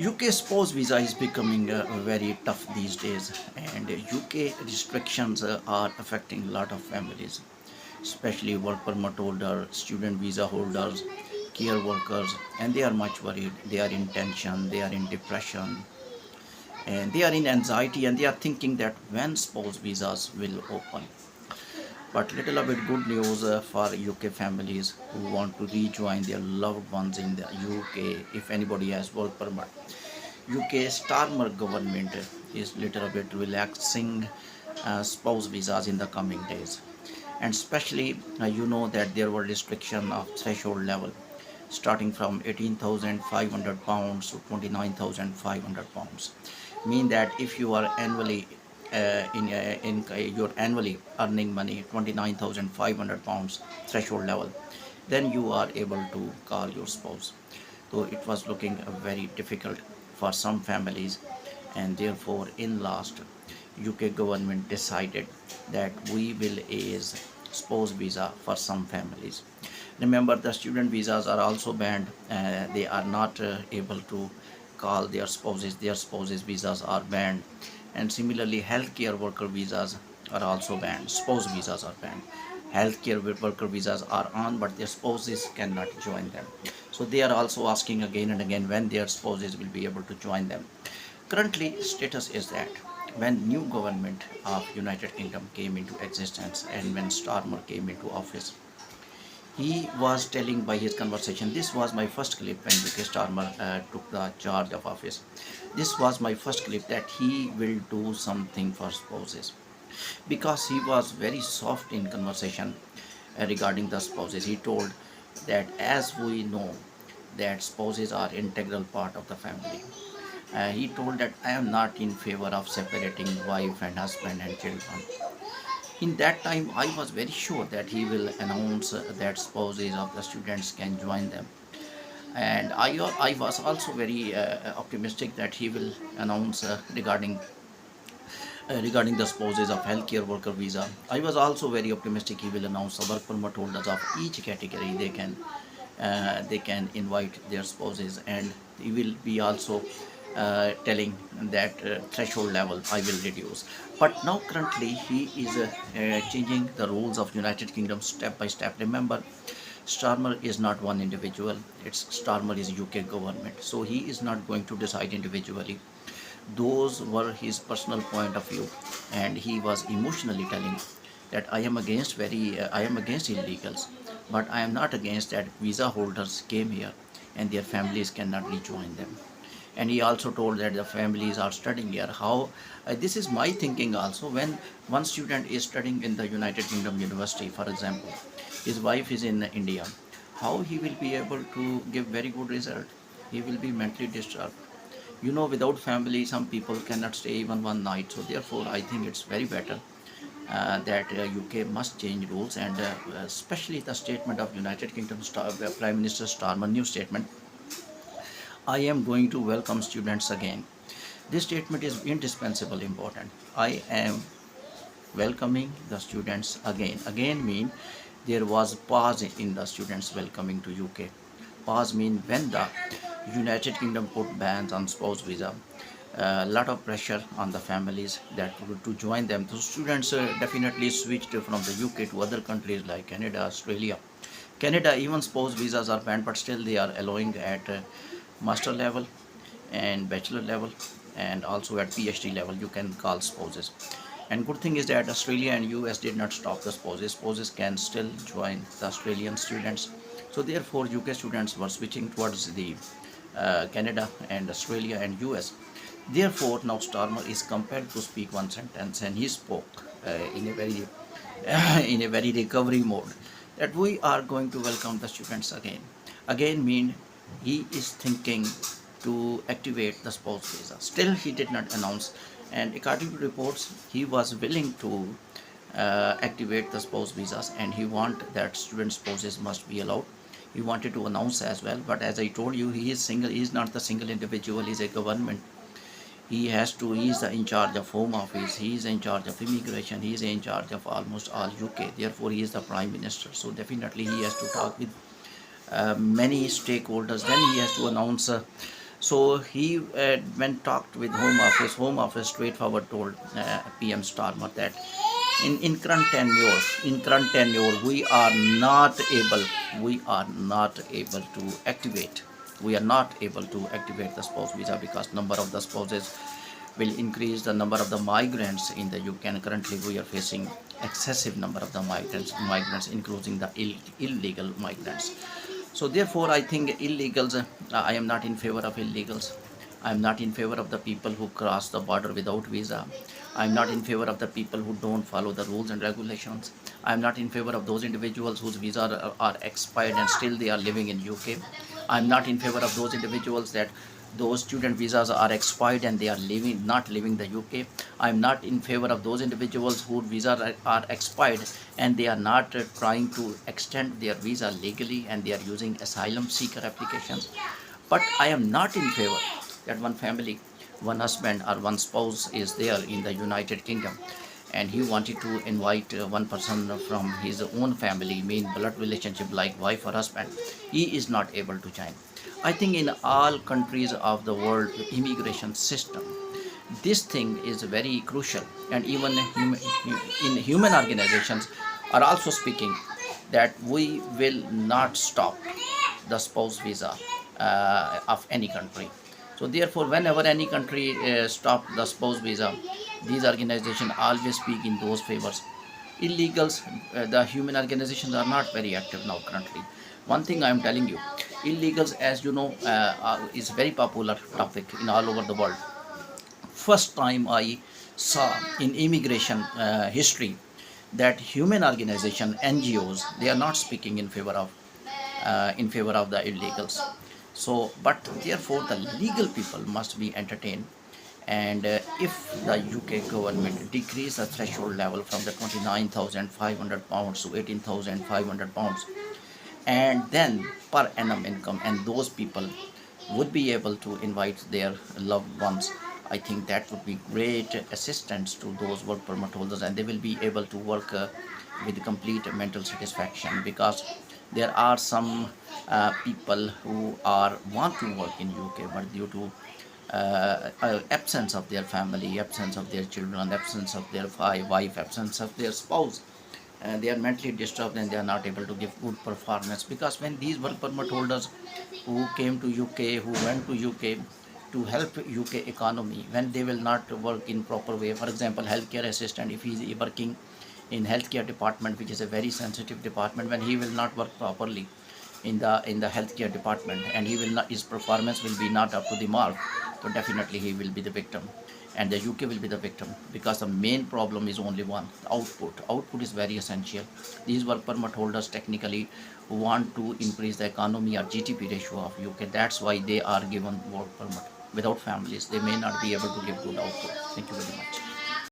UK spouse visa is becoming very tough these days, and UK restrictions are affecting a lot of families, especially work permit holders, student visa holders, care workers, and they are much worried. They are in tension, they are in depression, and they are in anxiety, and they are thinking that when spouse visas will open. But little bit good news for UK families who want to rejoin their loved ones in the UK if anybody has work permit. UK Starmer government is little bit relaxing spouse visas in the coming days, and especially you know that there were restriction of threshold level starting from 18,500 pounds to 29,500 pounds, mean that if you are annually you're annually earning money 29,500 pounds threshold level, then you are able to call your spouse. So it was looking very difficult for some families, and therefore in last UK government decided that we will ease spouse visa for some families. Remember, the student visas are also banned. They are not able to call their spouses visas are banned, and similarly healthcare worker visas are also banned. Spouse visas are banned. Healthcare worker visas are on, but their spouses cannot join them. So they are also asking again and again when their spouses will be able to join them. Currently status is that when new government of United Kingdom came into existence and when Starmer came into office, he was telling by his conversation, this was my first clip when UK Starmer took the charge of office. This was my first clip that he will do something for spouses, because he was very soft in conversation regarding the spouses. He told that as we know that spouses are integral part of the family. He told that I am not in favor of separating wife and husband and children. In that time, I was very sure that he will announce that spouses of the students can join them. And I was also very optimistic that he will announce regarding the spouses of healthcare worker visa. I was also very optimistic he will announce the work permit holders of each category. They can invite their spouses, and he will be also telling that threshold level I will reduce. But now currently he is changing the rules of United Kingdom step by step. Remember, Starmer is not one individual. It's Starmer is UK government, so he is not going to decide individually. Those were his personal point of view, and he was emotionally telling that I am against illegals, but I am not against that visa holders came here and their families cannot rejoin them. And he also told that the families are studying here. How this is my thinking also. When one student is studying in the United Kingdom university, for example, his wife is in India, how he will be able to give very good result? He will be mentally disturbed. You know, without family some people cannot stay even one night. So therefore I think it's very better that UK must change rules, and especially the statement of United Kingdom Prime Minister Starmer, new statement, I am going to welcome students again. This statement is indispensable important. I am welcoming the students again. Again mean there was pause in the students welcoming to UK. Pause mean when the United Kingdom put bans on spouse visa, a lot of pressure on the families that to join them. The students definitely switched from the UK to other countries like Canada, Australia. Canada, even spouse visas are banned, but still they are allowing at master level and bachelor level, and also at PhD level you can call spouses. And good thing is that Australia and US did not stop the spouses. Spouses can still join the Australian students. So therefore UK students were switching towards the Canada and Australia and US. Therefore now Starmer is compelled to speak one sentence, and he spoke in a very in a very recovery mode that we are going to welcome the students again. Again mean he is thinking to activate the spouse visa. Still he did not announce, and according to reports he was willing to activate the spouse visas, and he want that student spouses must be allowed. He wanted to announce as well, but as I told you, he is single. He is not the single individual. He is a government. He is in charge of home office, he is in charge of immigration, he is in charge of almost all UK. Therefore he is the prime minister, so definitely he has to talk with many stakeholders. Then he has to announce So he when talked with Home Office straightforward told PM Starmer that in current tenure, we are not able to activate, the spouse visa because number of the spouses will increase the number of the migrants in the UK, and currently we are facing excessive number of the migrants including the illegal migrants. So therefore, I think illegals. I am not in favor of illegals. I am not in favor of the people who cross the border without visa. I am not in favor of the people who don't follow the rules and regulations. I am not in favor of those individuals whose visas are expired and still they are living in UK. I am not in favor of those individuals that those student visas are expired and they are not living the UK. I am not in favor of those individuals whose visas are expired and they are not trying to extend their visa legally and they are using asylum seeker applications. But I am not in favor that one family, one husband or one spouse is there in the United Kingdom and he wanted to invite one person from his own family, mean blood relationship like wife or husband. He is not able to join. I think in all countries of the world, immigration system, this thing is very crucial, and even in human organizations are also speaking that we will not stop the spouse visa of any country. So therefore, whenever any country stop the spouse visa, these organizations always speak in those favors. Illegals, the human organizations are not very active now currently. One thing I am telling you, illegals, as you know, is very popular topic in all over the world. First time I saw in immigration history that human organization NGOs, they are not speaking in favor of the illegals. So, but therefore the legal people must be entertained. And if the UK government decrease the threshold level from the £29,500 to £18,500, and then per annum income, and those people would be able to invite their loved ones, I think that would be great assistance to those work permit holders, and they will be able to work with complete mental satisfaction, because there are some people who are want to work in UK but due to absence of their family, absence of their children, absence of their wife, absence of their spouse, they are mentally disturbed and they are not able to give good performance. Because when these work permit holders who came to UK, who went to UK to help UK economy, when they will not work in proper way, for example, healthcare assistant, if he is working in healthcare department, which is a very sensitive department, when he will not work properly in the healthcare department and he will not, his performance will be not up to the mark, so definitely he will be the victim and the UK will be the victim, because the main problem is only one: output is very essential. These work permit holders technically want to increase the economy or GDP ratio of UK. That's why they are given work permit. Without families, they may not be able to give good output. Thank you very much.